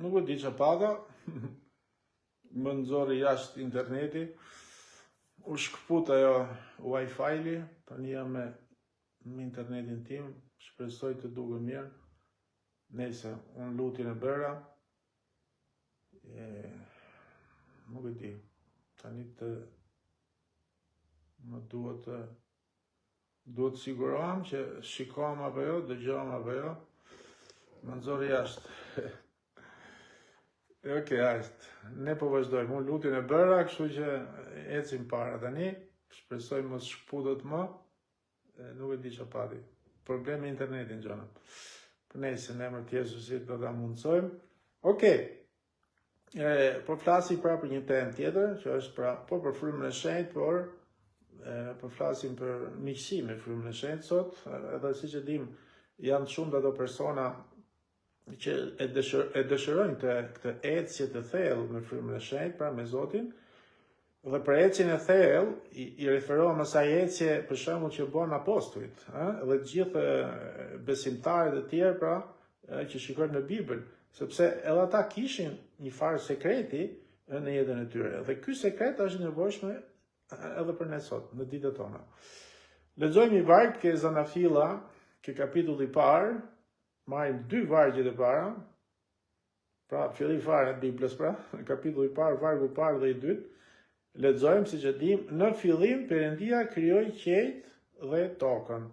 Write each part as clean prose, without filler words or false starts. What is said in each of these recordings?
Nuk e di që paga, më nëzori jashtë interneti, u shkëput ajo Wi-Fi-li, tani jam me internetin tim, shpresoj të duke mirë, nëse unë lutin e bëra, nuk e di, tani të më duhet sigurohem që shikohem apo jo, dëgjohem apo jo, më nëzori jashtë. Okej, ashtë. Ne po vazhdojmë. Unë lutin e bëra, kështu që ecim para tani. Shpresoj mos shkputet më. Nuk e di që pati. Problemi internetin, gjona. Për nejse, ne më tjesusit do ta mundsojmë. Okej. Po flasim pra për një temë tjetër, që është pra, po për frymën e shenjtë, por po flasim për miqësi me frymën e shenjtë sot, edhe siç e dim, janë shumë ato persona që e dëshirojnë këtë ecje të thellë me frymën e shenjtë, pra me Zotin, dhe për ecjen e thellë i referohem asaj ecje për shembull që bën apostujt, dhe të gjithë besimtarët e tjerë pra që shikojnë në Bibël, sepse edhe ata kishin një farë sekreti në jetën e tyre. Dhe ky sekret është i nevojshëm edhe për ne sot, në ditët tona. Lexojmë një varg ke Zanafilla, ke kapitulli i parë, marrim 2 vargjet e para, pra fillim fare të Biblës pra, kapitulli i parë, vargu i parë dhe i dytë, lexojmë siç e dim, në fillim Perëndia krijoi qiejt dhe tokën.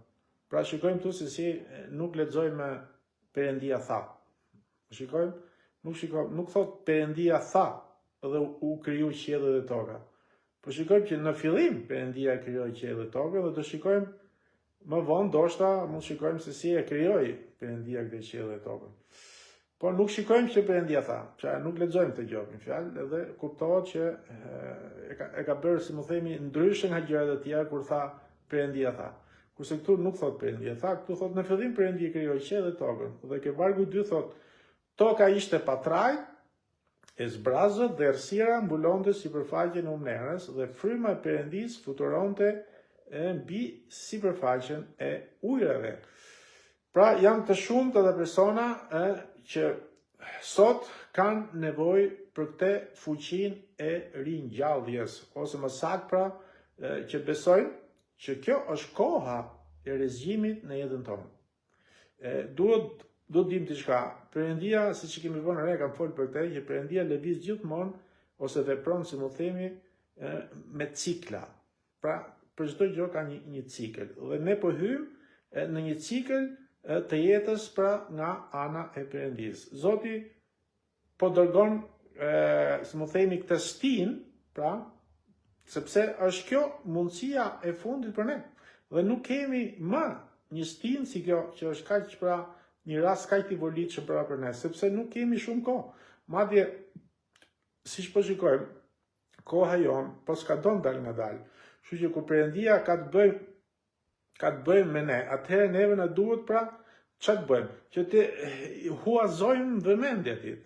Pra shikojmë këtu se si nuk lexojmë Perëndia tha. Shikojmë, nuk thot Perëndia tha dhe u kriju qielli dhe toka. Po shikojmë që në fillim Perëndia krijoi qiellin dhe tokën dhe do shikojmë më vonë ndoshta mund shikojmë se si e krijoi Perëndia këtë qiell dhe tokën. Po nuk shikojmë që Perëndia tha, pra nuk lexojmë këtë gjë, në fjalë, edhe kuptohet që e ka bërë, si më themi, ndryshe nga gjërat e tjera kur tha Perëndia tha. Kurse këtu nuk thot Perëndia tha, këtu thot në fillim Perëndia krijoi qiell dhe tokën. Dhe ke vargu 2 thot, toka ishte patrajt, e zbrazët dhe errësira mbulonte sipërfaqen e umnerës dhe fryma e Perëndisë fluturonte mbi sipërfaqen e ujrave. Pra janë të shumtë ata persona që sot kanë nevojë për këtë fuqinë e ringjalljes, ose më saktë pra që besojnë që kjo është koha e rrezikimit në jetën tonë. Duhet dim diçka. Perëndia, siç kemi vënë re, kam folur për këtë, që Perëndia lëviz gjithmonë ose vepron, si më themi, me cikla. Pra për çdo gjë ka një cikël. Dhe ne po hymë në një cikël të jetës pra nga ana e Perëndisë. Zoti po dërgon, si më themi, këtë stinë, pra, sepse është kjo mundësia e fundit për ne. Dhe nuk kemi më një stinë si kjo, që është kaq pra një rast kaq i volitshëm për ne, sepse nuk kemi shumë kohë. Madje, siç po shikojmë, koha jon po s'kadon dal nga dal. Kështu që kur Perëndia ka të bëjmë me ne, atëherë neve na duhet pra ç'a të bëjmë? Që të huazojmë vëmendjen e tij.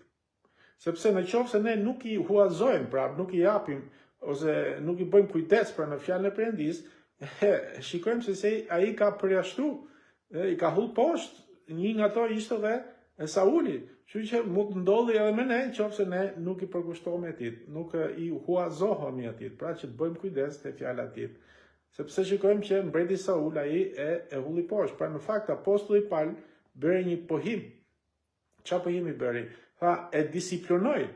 Sepse në qoftë se ne nuk i huazojmë, pra nuk i japim ose nuk i bëjmë kujdes pra në fjalën e Perëndisë, shikojmë se ai ka përjashtu, i ka hull poshtë. Një nga ato ishte dhe Sauli. Kështu që mund të ndodhi edhe me ne, nëse ne nuk i përkushtohemi atij, nuk i huazohemi atij, pra që të bëjmë kujdes te fjala e tij. Sepse shikojmë që mbreti Saul ai e hulli poshtë. Pra në fakt apostulli Paul bëri një pohim. Çfarë pohimi bëri? Tha, e disiplinoj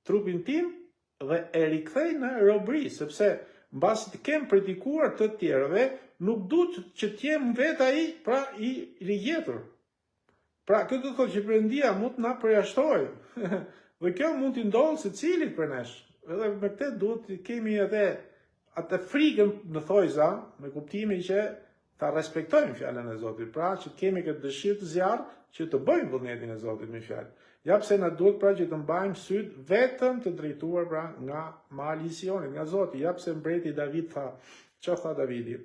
trupin tim dhe e rikthej në robëri, sepse mbasi të kem predikuar të tjerëve, nuk duhet që të jem vetë ai, pra i rigjetur. Pra këtë thotë që Perëndia mund të na përjashtojë. Dhe kjo mund të ndodhë secilit për nesh. Edhe me këtë duhet të kemi edhe atë frikën në thojza, me kuptimin që ta respektojmë fjalën e Zotit, pra që kemi këtë dëshirë të zjarr që të bëjmë vullnetin e Zotit me fjalë. Ja pse na duhet pra që të mbajmë syt vetëm të drejtuar pra nga mali i Sionit, nga Zoti. Ja pse mbreti David tha, çfarë tha Davidi?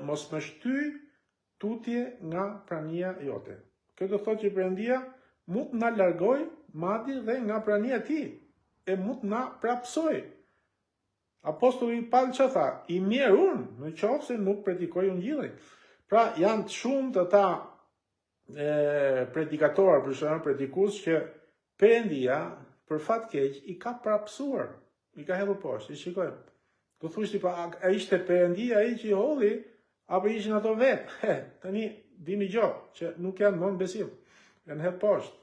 Mos më shtyj tutje nga prania jote. Kjo do thotë që Perëndia mund të na largojë madje dhe nga prania e tij, e mund të na prapsojë. Apostulli Paul që tha, i mirë unë, në qoftë se nuk predikoj ungjillin. Pra janë të shumë të ta predikator, për shembull, predikus që Perëndia për fat keq i ka prapsuar, i ka hedhur poshtë. Shikojmë. Do thush ti pa a ishte Perëndia ai që i holli apo ishin ato vetë? Tani vini gjë që nuk janë më në besim. Janë hedhur poshtë.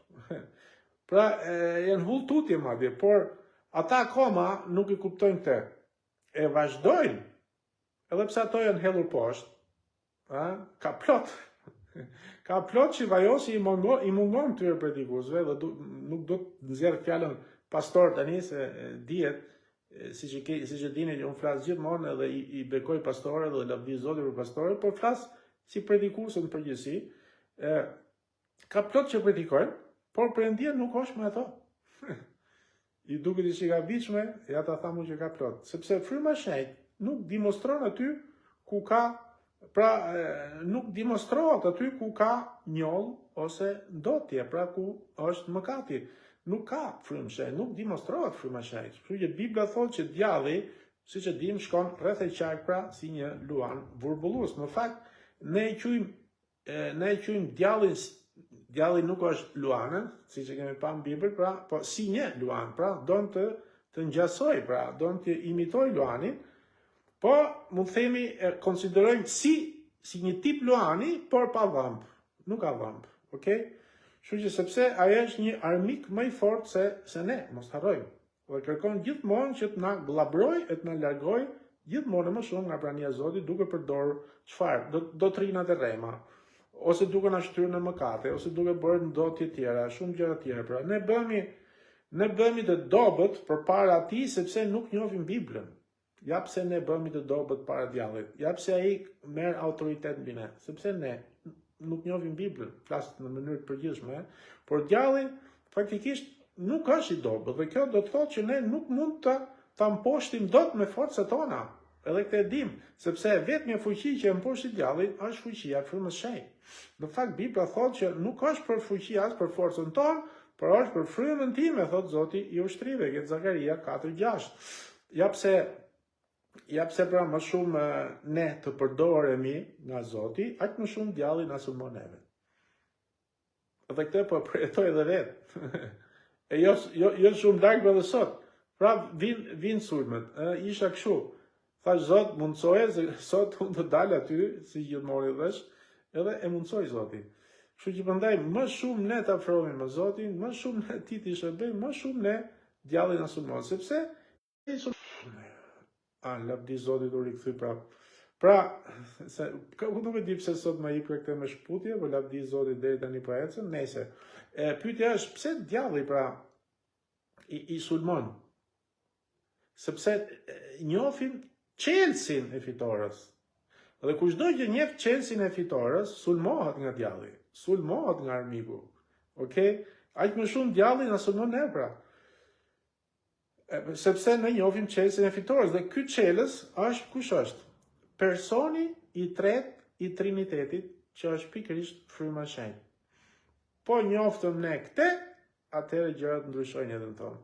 Pra janë hull tutje madje, por ata akoma nuk i kuptojnë këtë. E vazhdojnë. Edhe pse ato janë hedhur poshtë, ka plot. Ka plot që vajosi i mungon këtyre predikusve dhe nuk do të nxjerr fjalën pastor tani se dihet siç e dini që unë flas gjithmonë edhe i bekoj pastorëve dhe lavdi Zotit për pastorët, por flas si predikusën në përgjithësi. Ka plot që predikojnë, por Perëndia nuk është me ato. I duket i gabitshme, ja ta thamu që ka plot, sepse fryma e shenjtë nuk demonstron aty ku ka, pra nuk demonstrohet aty ku ka njoll ose ndotje, pra ku është mëkati. Nuk ka frymë shenjtë, nuk demonstrohet fryma e shenjtë. Kështu që Bibla thotë që djalli, siç e dim, shkon rreth e qark pra si një luan vurbullues. Në fakt, ne e quajmë djalli nuk është luanën, siç e kemi pa në Bibël, pra, po si një luan, pra don të ngjasoj, pra don të imitoj luanin, po mund themi konsiderojmë si një tip luani, por pa dhëmb. Nuk ka dhëmb, okay? Kështu që sepse ajo është një armik më i fortë se ne, mos harrojmë. Dhe kërkon gjithmonë që të na glabroj e të na largoj gjithmonë më shumë nga prania e Zotit, duke përdorur çfarë? Dotrinat e rrema, ose duke na shtyrë në mëkate, ose duke bërë ndotje tjera, shumë gjëra tjera. Pra ne bëhemi të dobët përpara atij sepse nuk njohim Biblën. Ja pse ne bëhemi të dobët para djallit. Ja pse ai merr autoritet mbi ne, sepse ne nuk njohim Biblën, flas në mënyrë të përgjithshme, por djalli faktikisht nuk është i dobët, dhe kjo do të thotë që ne nuk mund ta mposhtim dot me forcat tona. Edhe këtë e dim, sepse vetmja fuqi që e mposhti djallit është fuqia e frymës së shenjtë. Në fakt Bibla thotë që nuk është për fuqi as për forcën tonë, por është për frymën time, thotë Zoti i ushtrive, këtë Zakaria 4:6. Ja pse pra më shumë ne të përdoremi nga Zoti, aq më shumë djalli na sulmon neve. Dhe këtë po përjetoj edhe vetë. E jo shumë larg edhe sot. Pra vin sulmet. Isha kështu. Thash Zot, mundsoje se sot unë të dal aty, si gjithmonë vesh, edhe e mundsoj Zoti. Kështu që prandaj më shumë ne të afrohemi me Zotin, më shumë ne t'i shërbejmë, më shumë ne djalli na sulmon, sepse lavdi Zotit u rikthy prap. Pra, nuk e di pse sot më jep këtë me shputje, por lavdi Zotit deri tani po ecën, nëse. Pyetja është pse djalli pra i sulmon? Sepse njohim çelësin e fitores. Dhe kushdo që njeh çelësin e fitores, sulmohet nga djalli, sulmohet nga armiku. Okej? Aq më shumë djalli na sulmon ne pra. Sepse ne njohim çelësin e fitores dhe ky çelës është kush është? Personi i tretë i Trinitetit, që është pikërisht fryma e shenjtë. Po njoftëm ne këtë, atëherë gjërat ndryshojnë jetën tonë.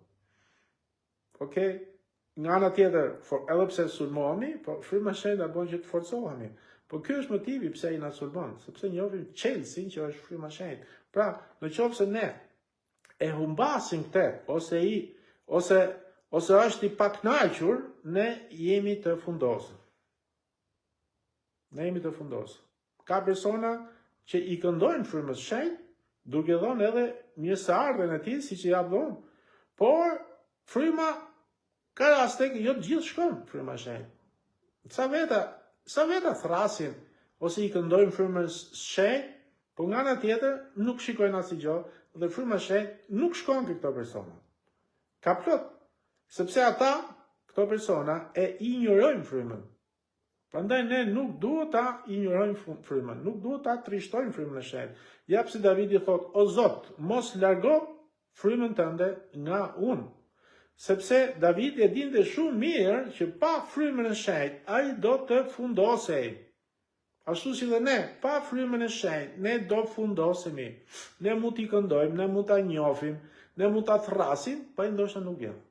Okej? Nga ana tjetër, edhe pse sulmohemi, po fryma e shenjtë na bën që të forcohemi. Po ky është motivi pse ai na sulmon, sepse njohim çelësin që është fryma e shenjtë. Pra, nëse ne e humbasim këtë, ose është i pakënaqur, ne jemi të fundosur. Ka persona që i këndojnë frymës së shenjtë, duke dhënë edhe mirëseardhjen e tij siç i jap vonë. Por fryma ka raste që jo të gjithë shkon fryma e shenjtë. Sa veta thrasin ose i këndojnë frymës së shenjtë, por nga ana tjetër nuk shikojnë asgjë dhe fryma e shenjtë nuk shkon te këto persona. Ka plot, sepse ata, këto persona, e injorojnë frymën. Prandaj ne nuk duhet ta injorojmë frymën, nuk duhet ta trishtojmë frymën e shenjtë. Ja pse Davidi thot: "O Zot, mos largo frymën tënde nga unë." Sepse Davidi e dinte shumë mirë që pa frymën e shenjtë ai do të fundosej. Ashtu si dhe ne, pa frymën e shenjtë, ne do fundosemi. Ne mund t'i këndojmë, ne mund ta njohim, ne mund ta thrasim, pa ndoshta nuk jemi.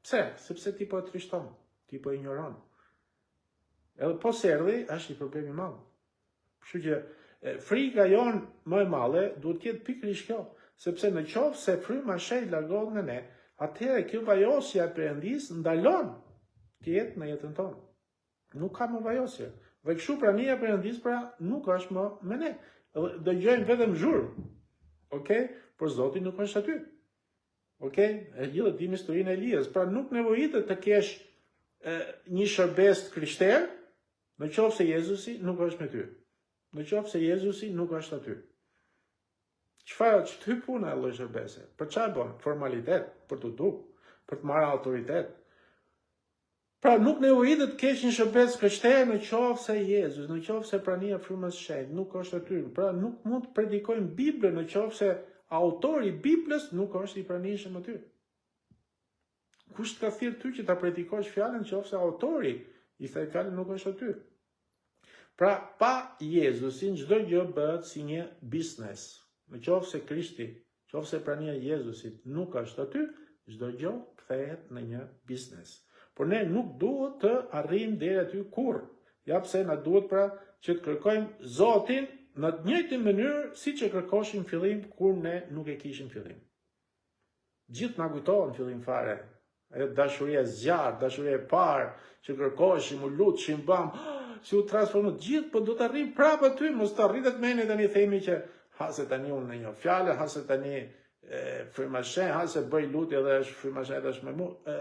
Pse? Sepse ti po e trishton, ti po e ignoron. Edhe po serdhi, është një problem i madh. Kështu që frika jonë më e madhe duhet të jetë pikërisht kjo, sepse në qoftë se fryma e shenjtë largohet nga ne, atëherë kjo vajosja e Perëndis ndalon të jetë në jetën tonë. Nuk ka më vajosje. Dhe kështu prania e Perëndis pra nuk është më me ne. Dëgjojmë vetëm zhurmë. Okej? Por Zoti nuk është aty. Okej? E gjithë dim historinë e Elias. Pra nuk nevojitet të kesh një shërbes krishter, në qoftë se Jezusi nuk është me ty. Në qoftë se Jezusi nuk është aty. Çfarë të puna e lloj shërbese? Për çfarë bën? Formalitet, për të dukë, për të marrë autoritet. Pra nuk nevojitet të kesh një shërbes krishter në qoftë se Jezus, në qoftë se prania e frymës së shenjtë nuk është aty. Pra nuk mund të predikojmë Biblën në qoftë se autori i Biblës nuk është i pranishëm aty. Kush të ka thirrë ty që ta predikosh fjalën në qoftë se autori i kësaj fjale nuk është aty? Pra pa Jezusin çdo gjë bëhet si një biznes. Në qoftë se Krishti, në qoftë se prania e Jezusit nuk është aty, çdo gjë kthehet në një biznes. Por ne nuk duhet të arrijmë deri aty kurrë. Ja pse na duhet pra që të kërkojmë Zotin në të njëjtën mënyrë siç e kërkoshim fillim kur ne nuk e kishim fillim. Gjithë na kujtohen fillim fare. Ajo dashuria e zjarrt, dashuria e parë që kërkoshim, u lutshim, bam, si u transformoi gjithë, po do të arrijmë prapë aty, mos të arritet mendja tani themi që hase tani unë në një fjalë, hase tani fryma e shenjtë, hase bëj lutje dhe është fryma e shenjtë është me mua,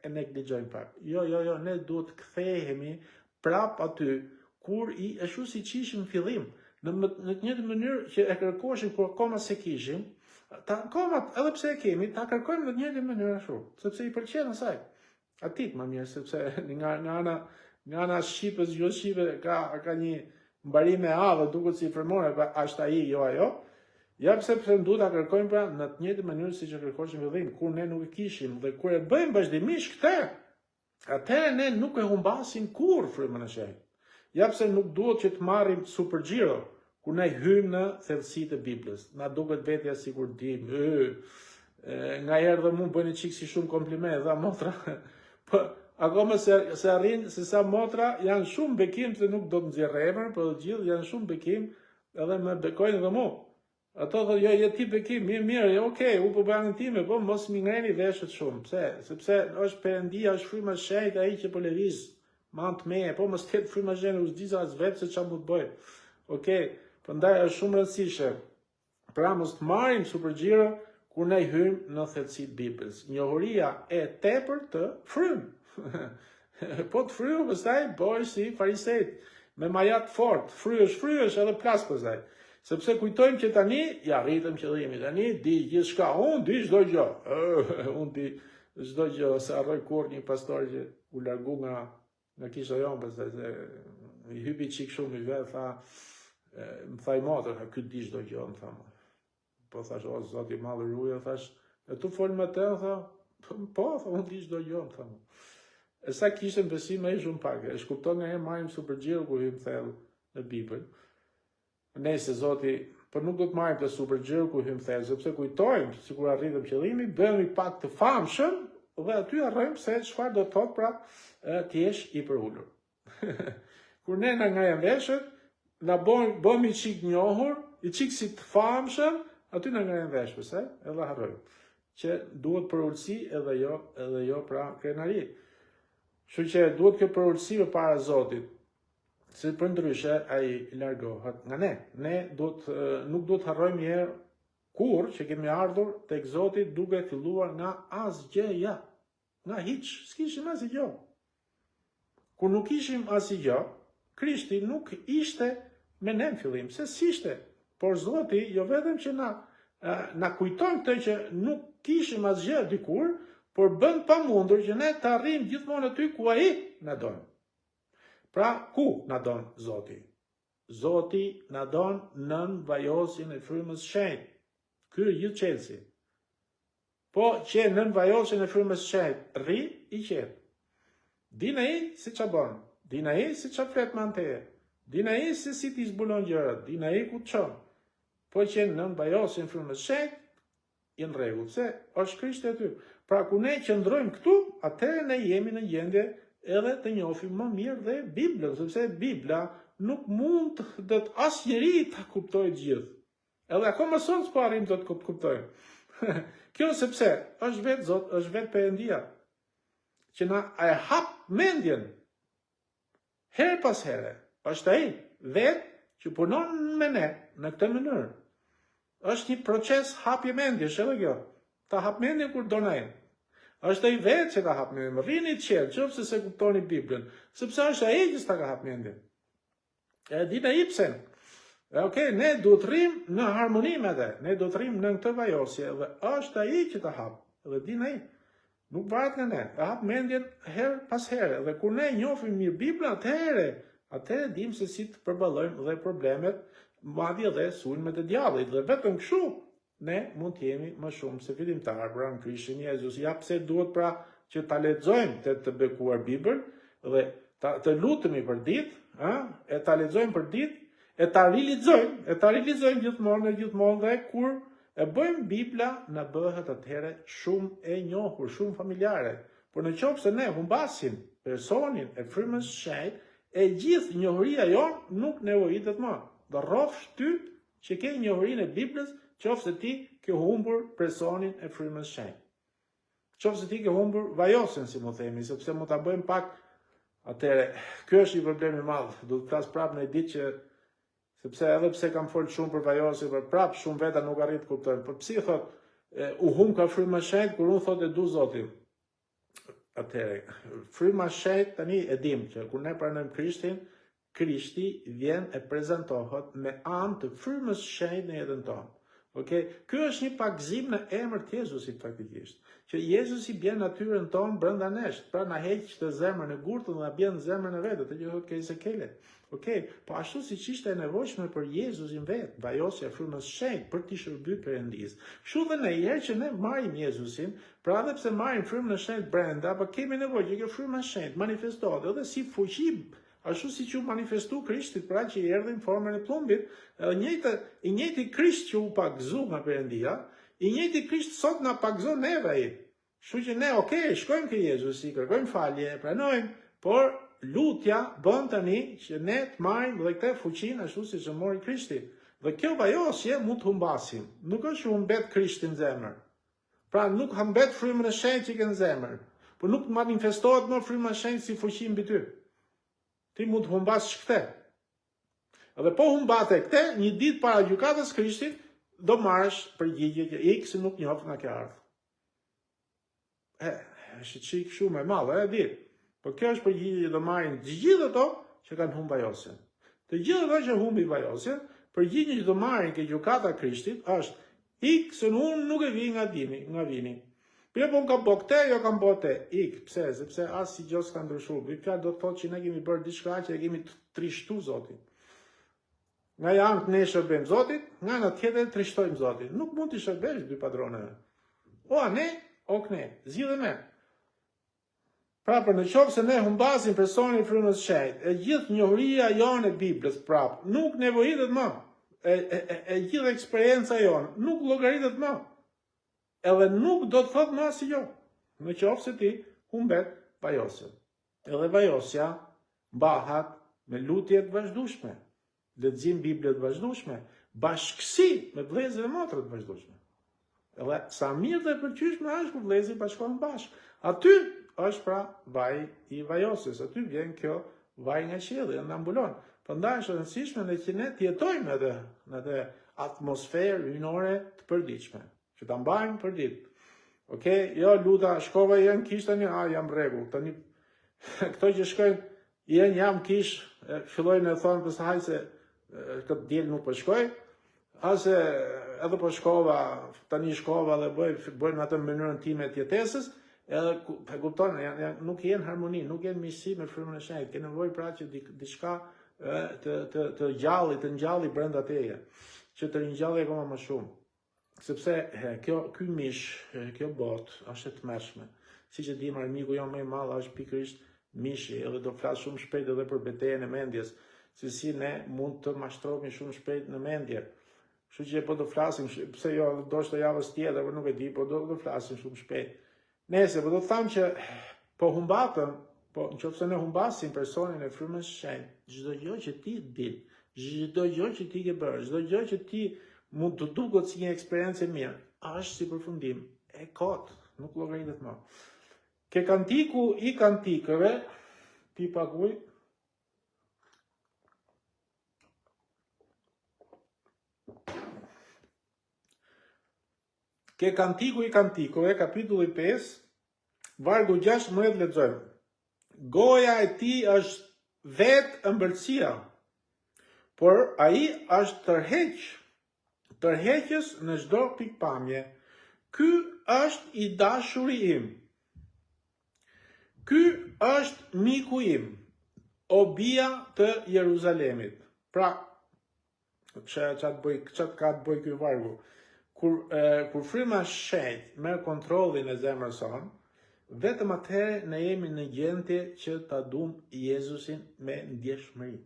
e negligjojmë pak. Jo, ne duhet të kthehemi prap aty kur ashtu siç ishim në fillim, në të njëjtën mënyrë që e kërkoshim kur akoma se kishim, akoma edhe pse e kemi, ta kërkojmë në të njëjtën mënyrë ashtu, sepse i pëlqen asaj. Atit më mirë, sepse nga ana shqipës, jo shqipe ka një mbarim e avë, duket si frymore, është ai, jo ajo. Ja pse duhet ta kërkojmë pra në të njëjtën mënyrë siç e kërkoshim fillim, kur ne nuk e kishim dhe kur e bëjmë vazhdimisht këtë, atëherë ne nuk e humbasim kurrë frymën e shenjtë. Ja pse nuk duhet që të marrim supergjiro kur ne hyjmë në thellësitë e Biblës. Na duket vetja sikur dim, nga herë dhe mund bëni çik si shumë kompliment, dha motra. Po akoma se arrin se sa motra janë shumë bekim se nuk do të nxjerr emër, por të gjithë janë shumë bekim edhe më bekojnë dhe mua. Ato thonë, jo, je ti bekim, mirë, okej, u po bëjnë time, po mos më ngreni veshët shumë. Pse? Sepse është Perëndia, është fryma e shenjtë ai që po lëviz, man të meje, po mos ketë fryma e shenjtë, u s'disa as vetë se çfarë mund të bëj. Okej, prandaj është shumë rëndësishme. Pra mos të marrim supergjiro kur ne hyjmë në thellësitë e Biblës. Njohuria e tepërt të frymë. Po të frymë, pastaj bëj si farisejt, me majat fort, fryesh edhe plas pastaj. Sepse kujtojmë që tani, ja rritëm qëllimin, tani di gjithçka, unë di çdo gjë. Unë di çdo gjë, se harroj kur një pastor që u largu nga kisha jonë, pastaj se i hypi çik shumë i vet, tha, më tha i motër, ky di çdo gjë, më tha. Po thash, o Zoti i madh ruaj, thash, e tu fol me të, tha, po, tha, unë di çdo gjë, më tha. E sa kishte besim ai shumë pak, e shkupton nga herë marrim supergjiro kur hym thellë në Bibël. Nëse Zoti, por nuk do të marrim të supergjiro kur hym thellë, sepse kujtojmë sikur arritëm qëllimin, bëhemi pak të famshëm dhe aty arrijmë se çfarë do të thotë pra të jesh i përulur. Kur ne na ngajmë veshët, na bëhemi çik njohur, i çik si të famshëm, aty na ngajmë veshët, edhe harrojmë që duhet përulësi edhe jo pra krenari. Kështu që duhet kjo përulësi përpara Zotit. Se për ndryshe ai largohet nga ne. Ne nuk duhet harrojmë një herë kur që kemi ardhur tek Zoti duke filluar nga asgjëja. Nga hiç, s'kishim asgjë. Kur nuk kishim asgjë, Krishti nuk ishte me ne në fillim, se s'ishte. Por Zoti jo vetëm që na kujton këtë që nuk kishim asgjë dikur, por bën pamundur që ne të arrijmë gjithmonë aty ku ai na don. Pra, ku na don Zoti? Zoti na don nën vajosjen e frymës shenjtë. Ky gjithë çelësi. Po që nën vajosjen e frymës shenjtë, rri i qetë. Din ai si ç'a bën, din ai si ç'a flet me anteje, din ai se si ti zbulon gjërat, din ai ku çon. Po që nën vajosjen e frymës shenjtë, i në rregull, se është Krishti aty. Pra ku ne qëndrojmë këtu, atëherë ne jemi në gjendje edhe të njohim më mirë dhe Biblën, sepse Bibla nuk mund dhe asnjëri ta kuptojë gjithë. Edhe akoma sot s'po arrim të kuptojmë. Kjo sepse është vetë Zot, është vetë Perëndia, që na e hap mendjen her pas here. Është ai vetë që punon me ne në këtë mënyrë. Është një proces hapje mendjesh edhe kjo. Ta hap mendjen kur do na ai. Është ai vetë që ta hap mendjen. Rrini të qetë, qofse se kuptoni Biblën, sepse është ai që ta ka hap mendjen. E dina i pse. Okej, ne duhet rrim në harmoni me atë. Ne duhet rrim në këtë vajosje dhe është ai që ta hap. Dhe dina ai. Nuk varet nga ne. E hap mendjen her pas here. Dhe kur ne njohim mirë Biblën, atëherë dim se si të përballojmë dhe problemet, madje dhe sulmet e djallit. Dhe vetëm kështu ne mund të jemi më shumë se fitimtar pra në Krishtin Jezus. Ja pse duhet pra që ta lexojmë të bekuar Biblën dhe të lutemi për ditë, e ta lexojmë për ditë, e ta realizojmë gjithmonë dhe kur e bëjmë Bibla na bëhet atëherë shumë e njohur, shumë familjare. Por në qoftë se ne humbasim personin e frymës së shenjtë, e gjithë njohuria jonë nuk nevojitet më. Do rrofsh ty që ke njohurinë e Biblës, qoftë se ti ke humbur personin e frymës së shenjtë. Qoftë se ti ke humbur vajosen, si mu themi, sepse mu ta bëjmë pak atëherë. Ky është një problem i madh. Do të flas prapë në ditë që sepse edhe pse kam folë shumë për vajosin, për prapë shumë veta nuk arrit të kuptojnë. Por pse thot u humb ka fryma e shenjtë kur unë thotë du Zotin. Atëherë, fryma e shenjtë tani e dim që kur ne pranojmë Krishtin, Krishti vjen e prezantohet me anë të frymës së shenjtë në jetën tonë. Okej, ky është një pagëzim në emër të Jezusit faktikisht, që Jezusi bën natyrën tonë brenda nesh, pra na heq të zemrën e gurtë dhe na bën zemrën e vetë, të thotë ke Ezekelit. Okej, po ashtu siç ishte e nevojshme për Jezusin vetë, vajosja e frymës së shenjtë për të shërbyer Perëndis. Kështu dhe ne herë që ne marrim Jezusin, pra edhe pse marrim frymën e shenjtë brenda, apo kemi nevojë që kjo frymë e shenjtë manifestohet edhe si fuqi, ashtu siç u manifestu Krishtit, pra që i erdhi në formën e plumbit, i njëjti Krisht që u pagëzu nga Perëndia, i njëjti Krisht sot na pagëzon neve ai. Kështu që ne, shkojmë ke Jezusi, kërkojmë falje, e pranojmë, por lutja bën tani që ne të marrim dhe këtë fuqinë ashtu siç e mori Krishti. Dhe kjo vajosje mund të humbasim. Nuk është që humbet Krishti në zemër. Pra nuk humbet frymën e shenjtë që ke në zemër, por nuk manifestohet më fryma e shenjtë si fuqi mbi ty. Ti mund të humbash këtë. Edhe po humbate këtë, një ditë para gjykatës Krishtit, do marrësh përgjigje që X nuk njoh nga kjo ardhmë. Është çik shumë e madhe, e di. Po kjo është përgjigje që do marrin të gjithë ato që kanë humbur vajosjen. Të gjithë ato që humbin vajosjen, përgjigja që do marrin ke gjykata e Krishtit është X unë nuk e vi nga vini. Pire po kam bo këte, jo kam bo te. Pse? Sepse as si gjos ka ndryshu. Biblia do të thotë që ne kemi bërë diçka që e kemi trishtu Zotin. Nga janë të ne shërbejmë Zotit, nga në tjetër trishtojmë Zotin. Nuk mund të shërbesh dy padroneve. O a ne, o këne, zgjidhe me. Prapë në qoftë se ne humbasim personin e frymës së shenjtë, e gjithë njohuria jonë e Biblës prapë, nuk nevojitet më. E gjithë eksperienca jonë nuk llogaritet më. Edhe nuk do të thotë më si jo, në qoftë se ti humbet vajosjen. Edhe vajosja mbahet me lutje të vazhdueshme, lexim Biblë të vazhdueshme, bashkësi me vëllezër dhe motra të vazhdueshme. Edhe sa mirë dhe pëlqyeshme është kur vëllezërit bashkohen bashkë. Aty është pra vaji i vajosjes, aty vjen kjo vaj nga qielli, na mbulon. Prandaj është e rëndësishme ne që ne të jetojmë në atë atmosferë hyjnore të përditshme, që ta mbajmë për ditë. Okej, jo luta, shkova janë kish tani, jam rregull. Tani këto që shkojnë, jam kish, fillojnë e thonë përsa haj se këtë diell nuk po shkoj, ase edhe po shkova, tani shkova dhe bëjmë atë në mënyrën time të jetesës, edhe e kupton, nuk jenë harmoni, nuk jenë miqësi me frymën e shenjtë. Ke nevojë pra që diçka të ngjalli brenda teje, që të ringjalli akoma më shumë. Sepse ky mish, kjo botë është e tmerrshme. Siç e dim, armiku jo më i madh është pikërisht mishi, edhe do flas shumë shpejt edhe për betejën e mendjes, se si ne mund të mashtrohemi shumë shpejt në mendje. Kështu që po do flasim, pse jo, do të javës tjetër, por nuk e di, po do flasim shumë shpejt. Nëse po do të them që po Po, nëse ne humbasim personin e frymës shenjtë, çdo gjë që ti di, çdo gjë që ti ke bërë, çdo gjë që ti mund të duket si një eksperiencë e mirë, është si përfundim e kot, nuk llogaritet më. Ke kantiku i kantikëve, ti paguaj. Ke kantiku i kantikëve, kapitulli 5, vargu 16 lexojmë. Goja e ti është vetë ëmbëlsia, por ai është tërheqës në çdo pikpamje. Ky është i dashuri im. Ky është miku im, o bia të Jeruzalemit. Pra, çfarë ka të bëj ky vargu? Kur fryma shenjtë merr kontrollin e zemrës sonë, vetëm atëherë ne jemi në gjendje që ta duam Jezusin me ndjeshmëri.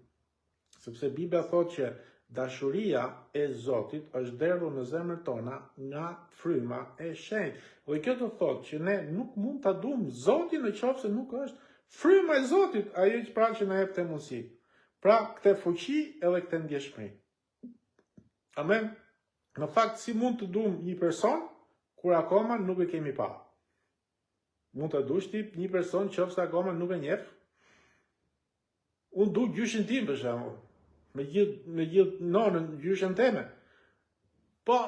Sepse Bibla thotë që dashuria e Zotit është derdhur në zemrën tona nga fryma e shenjtë. Dhe kjo do thotë që ne nuk mund ta duam Zotin nëse nuk është fryma e Zotit ajo që na jep të mundësi. Pra, këtë fuqi edhe këtë ndjeshmëri. Amen. Në fakt, si mund të duam një person kur akoma nuk e kemi pa? Mund të dush ti një person nëse akoma nuk e njeh? Unë du gjyshin tim, për shembull. Me gjithë nonën gjyshen teme. Po,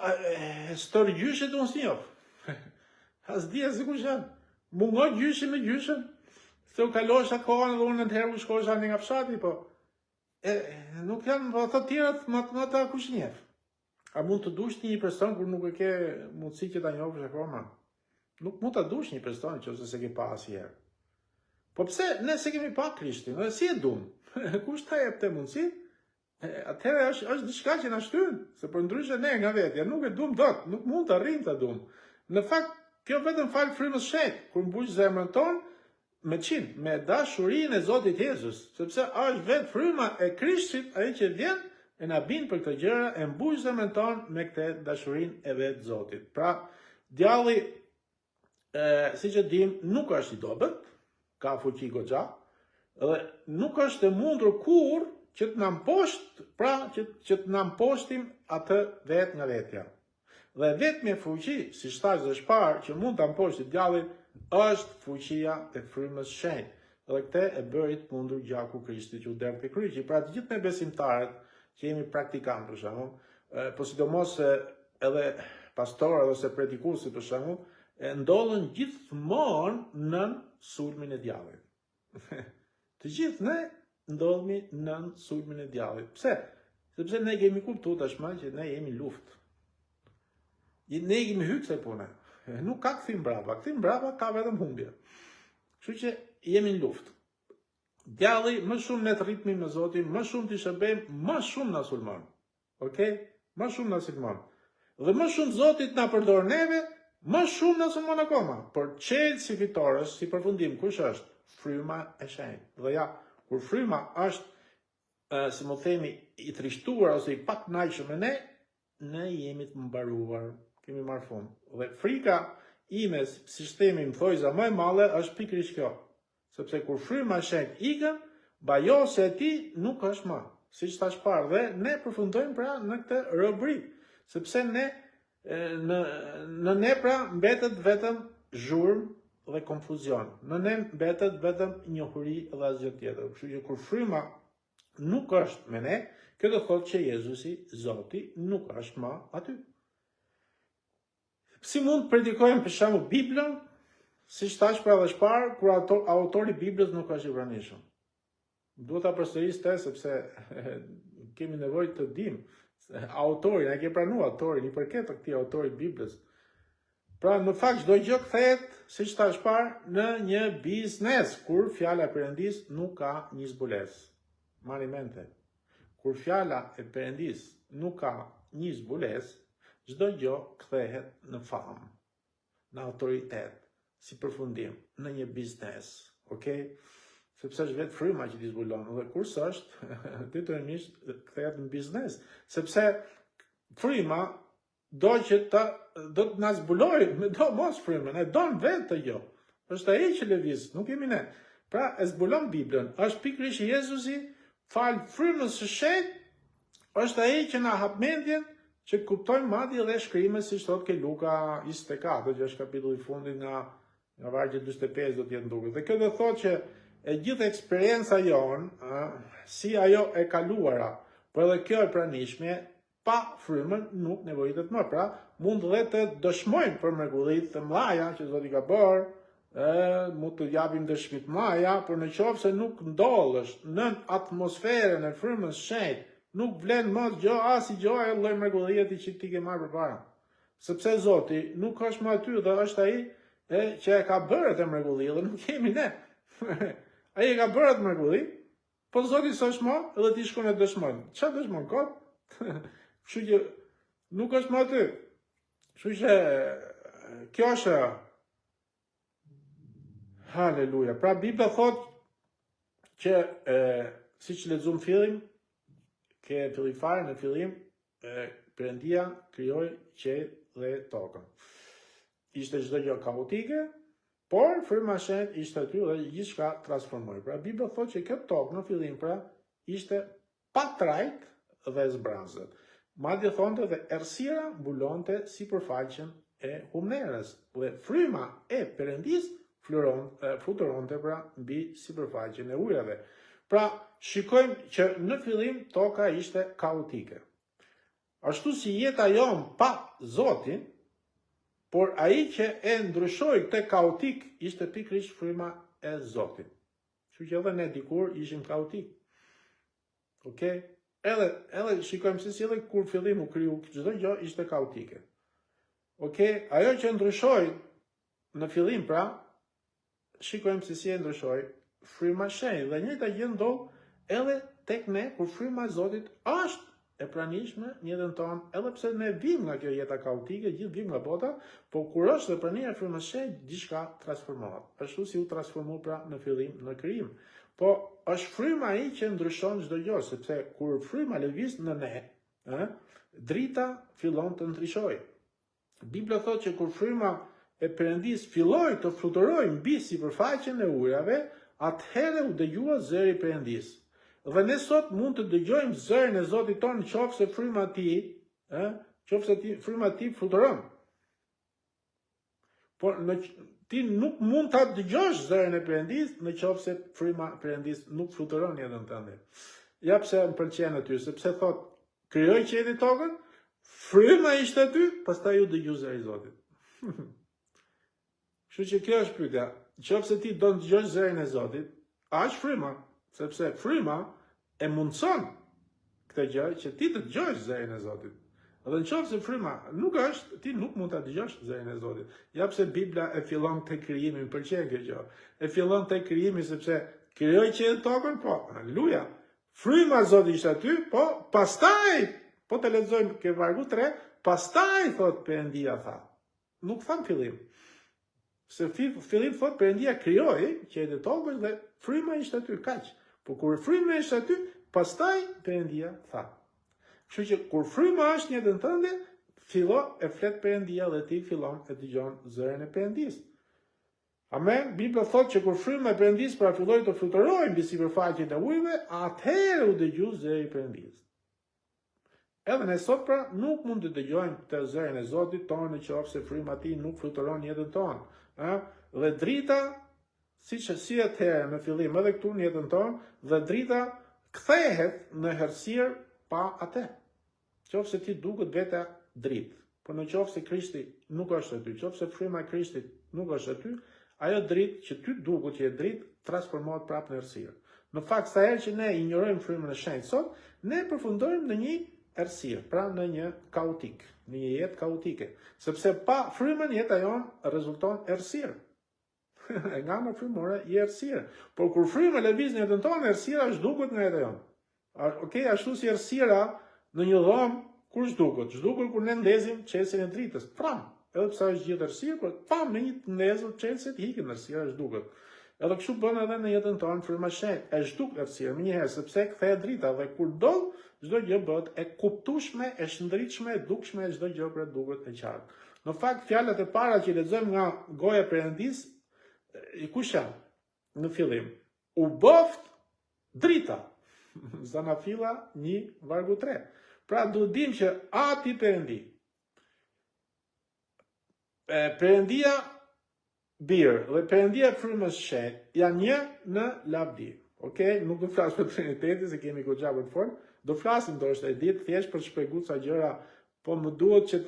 stër gjyshet unë si njoh. As dia si kush janë. Mungo gjyshin me gjyshen. Se u kalosha kohën dhe unë në të herë u shkosha nga fshati, po. Nuk janë, po të tjerat, më ta kush njeh. A mund të dush ti një person kur nuk e ke mundësi që ta njohësh akoma? Nuk mund ta dush një person nëse s'e ke pa asnjëherë. Po pse ne s'e kemi pa Krishtin? Dhe si e duam? Kush ta jep të mundësi? Atëherë është diçka që na shtyn, se përndryshe ne nga vetja nuk e duam dot, nuk mund të arrijmë ta duam. Në fakt, kjo vetëm fal frymës shenjtë, kur mbush zemrën tonë me dashurinë e Zotit Jezus, sepse është vetë fryma e Krishtit ai që vjen e na bin për këtë gjëra e mbush zemrën tonë me këtë dashurinë e vetë Zotit. Pra, djalli, siç e dim, nuk është i dobët, ka fuqi goxha, dhe nuk është e mundur kur që të na mposht, pra që të na mposhtim atë vetë nga vetja. Dhe vetmja fuqi, si thash dhe shpar, që mund ta mposhti djallin, është fuqia e frymës shenjtë. Dhe këtë e bëri të mundur gjaku Krishtit që u derdh te kryqi. Pra të gjithë ne besimtarët që jemi praktikantë për shembull, po sidomos edhe pastorë ose predikuesi për shembull, ndodhen gjithmonë nën sulmin e djallit. Të gjithë ne ndodhemi nën sulmin e djallit. Pse? Sepse ne kemi kuptuar tashmë që ne jemi luftë. Ne kemi hyrë kësaj pune. Nuk ka kthim brapa. Kthim brapa ka vetëm humbje. Kështu që jemi në luftë. Djalli më shumë ne të rritmi me Zotin, më shumë të shërbejmë, më shumë na sulmon. Okej? Më shumë na sulmon. Dhe më shumë Zotit na përdor neve, më shumë na sulmon akoma. Por çel si fitores, si përfundim, kush është? Fryma e shenjtë. Dhe ja, kur fryma është, si më themi, i trishtuar ose i pakënaqur me ne jemi të mbaruar, kemi marrë fund. Dhe frika ime, si themi, më thojza më e madhe është pikërisht kjo. Sepse kur fryma e shenjtë ikën, bajose e ti nuk është më. Siç thash parë, dhe ne përfundojmë pra në këtë robëri. Sepse ne në ne pra mbetet vetëm zhurmë dhe konfuzion. Në ne mbetet vetëm njohuri dhe asgjë tjetër. Kështu që kur fryma nuk është me ne, kjo do thotë që Jezusi, Zoti, nuk është më aty. Si mund të predikojmë për shembull Biblën, siç thash pra dhe shpar, kur autori i Biblës nuk është ibranishëm. Duhet ta përsëris të, sepse kemi nevojë të dim autorin, a ke pranuar autorin, i përket të këtij autorit Biblës. Pra në fakt çdo gjë kthehet, siç thash parë, në një biznes, kur fjala e Perëndis nuk ka një zbulesë. Marrni mente. Kur fjala e Perëndis nuk ka një zbulesë, çdo gjë kthehet në famë, në autoritet, si përfundim, në një biznes. Okej? Sepse është vetë fryma që t'i zbulon, dhe kurse është, detyrimisht kthehet në biznes. Sepse fryma do të na zbulojë, do mos frymën, e don vetë të jo. Është ai që lëviz, nuk jemi ne. Pra, e zbulon Biblën. Është pikërisht Jezusi, fal frymës së shenjtë, është ai që na hap mendjen që kuptojmë madje dhe shkrimet siç thotë ke Luka 24, që është kapitulli i fundit nga vargu 45 do të jetë ndukur. Dhe kjo do thotë që e gjithë eksperienca jonë, si ajo e kaluara, por edhe kjo e pranishme, pa frymën nuk nevojitet më. Pra, mund dhe të dëshmojmë për mrekullitë të mëdha që Zoti ka bërë, mund të japim dëshmi të mëdha, por në qoftë se nuk ndollesh në atmosferën e frymës së shenjtë, nuk vlen më gjë as i gjë e lloj mrekullie që ti ke marrë përpara. Sepse Zoti nuk është më aty dhe është ai që e ka bërë atë mrekulli dhe nuk jemi ne. Ai e ka bërë atë mrekulli, po Zoti s'është më edhe ti shkon e dëshmon. Çfarë dëshmon kot? Kështu që nuk është më aty. Kështu që kjo është Haleluja. Pra Bibla thotë që siç lexuam fillim, ke fillifare në fillim, Perëndia krijoi qiell dhe tokën. Ishte çdo gjë kaotike, por fryma e shenjtë ishte aty dhe gjithçka transformoi. Pra Bibla thotë që kjo tokë në fillim pra ishte pa trajt dhe zbrazët. Madje thonte dhe errësira mbulonte sipërfaqen e humnerës dhe fryma e Perëndis fluturonte pra mbi sipërfaqen e ujrave. Pra shikojmë që në fillim toka ishte kaotike. Ashtu si jeta jonë pa Zotin, por ai që e ndryshoi këtë kaotik ishte pikërisht fryma e Zotit. Kështu që edhe ne dikur ishim kaotik. Okej? Edhe shikojmë se si edhe kur fillim u kriju çdo gjë ishte kaotike. Okej? Ajo që ndryshoi në fillim pra, shikojmë se si e ndryshoi fryma e shenjtë dhe njëjta gjë ndodh edhe tek ne kur fryma e Zotit është e pranishme në jetën tonë, edhe pse ne vim nga kjo jeta kaotike, gjithë vim nga bota, po kur është e pranishme e frymës së shenjtë, diçka transformohet. Ashtu si u transformoi pra në fillim në krijim. Po është fryma ai që ndryshon çdo gjë, sepse kur fryma lëviz në ne, drita fillon të ndryshojë. Bibla thotë që kur fryma e Perëndis filloi të fluturojë mbi sipërfaqen e ujrave, atëherë u dëgjua zëri i Perëndis. Dhe ne sot mund të dëgjojmë zërin e Zotit tonë nëse fryma e tij fluturon. Por ti nuk mund ta dëgjosh zërin e Perëndis nëse fryma e Perëndis nuk fluturon jetën tënde. Ja pse më pëlqen aty, sepse thot krijoi qiellin tokën, fryma ishte aty, pastaj u dëgjoi zëri i Zotit. Kështu që kjo është pyetja. Nëse ti do të dëgjosh zërin e Zotit, a është fryma? Sepse fryma e mundson këtë gjë që ti të dëgjosh zërin e Zotit. Dhe nëse fryma nuk është, ti nuk mund ta dëgjosh zërin e Zotit. Ja pse Bibla e fillon te krijimi, më pëlqen kjo gjë. E fillon te krijimi sepse krijoi qiellin tokën, po, haleluja. Fryma e Zotit ishte aty, po pastaj, po të lexojmë ke vargu 3, pastaj thot Perëndia tha. Nuk tha në fillim. Se fillim thot Perëndia krijoi qiellin tokën dhe fryma ishte aty, kaq. Po kur fryma ishte aty, pastaj Perëndia tha. Kështu që kur fryma është në jetën tënde, fillon e flet Perëndia dhe ti fillon e dëgjon zërin e Perëndis. Amen. Bibla thotë që kur fryma e Perëndis pra filloi të fluturojë mbi sipërfaqen e ujëve, atëherë u dëgjoi zëri i Perëndis. Edhe ne sot pra nuk mund të dëgjojmë të zërin e Zotit tonë nëse fryma e tij nuk fluturon në jetën tonë. Dhe drita, si atëherë në fillim edhe këtu në jetën tonë, dhe drita kthehet në errësirë pa atë. Nëse ti duket veta dritë, por nëse Krishti nuk është aty, nëse fryma e Krishtit nuk është aty, ajo dritë që ty duket që e dritë transformohet prapë në errësirë. Në fakt sa herë që ne injorojmë frymën e shenjtë sot, ne përfundojmë në një errësirë, pra në një kaotik, në një jetë kaotike, sepse pa frymën jeta jonë rezulton errësirë. Nga ana frymore i errësirë. Por kur fryma lëviz në jetën tonë, errësira zhduket nga jeta jonë. Okej, ashtu si errësira në një dhomë, kur zhduket? Zhduket kur ne ndezim qelsin e dritës. Pram, edhe pse është gjithë errësirë, por pam në një të ndezur qelsit hiqen errësira, zhduket. Edhe kështu bën edhe në jetën tonë fryma e shenjtë, e zhduk errësirë menjëherë sepse kthehet drita dhe kur dol, çdo gjë bëhet e kuptueshme, e shndritshme, e dukshme, çdo gjë pra duket e qartë. Në fakt fjalët e para që lexojmë nga goja e Perëndis, i kush janë? Në fillim, u boft drita. Zanafila 1:3. Pra duhet dim që ati Perëndi. Perëndia birë dhe Perëndia frymës shenjtë janë një në lavdi. Okej, nuk do flas për Trinitetin se kemi goxha për të folur. Do flasim ndoshta e ditë thjesht për të shpjeguar ca gjëra, po më duhet që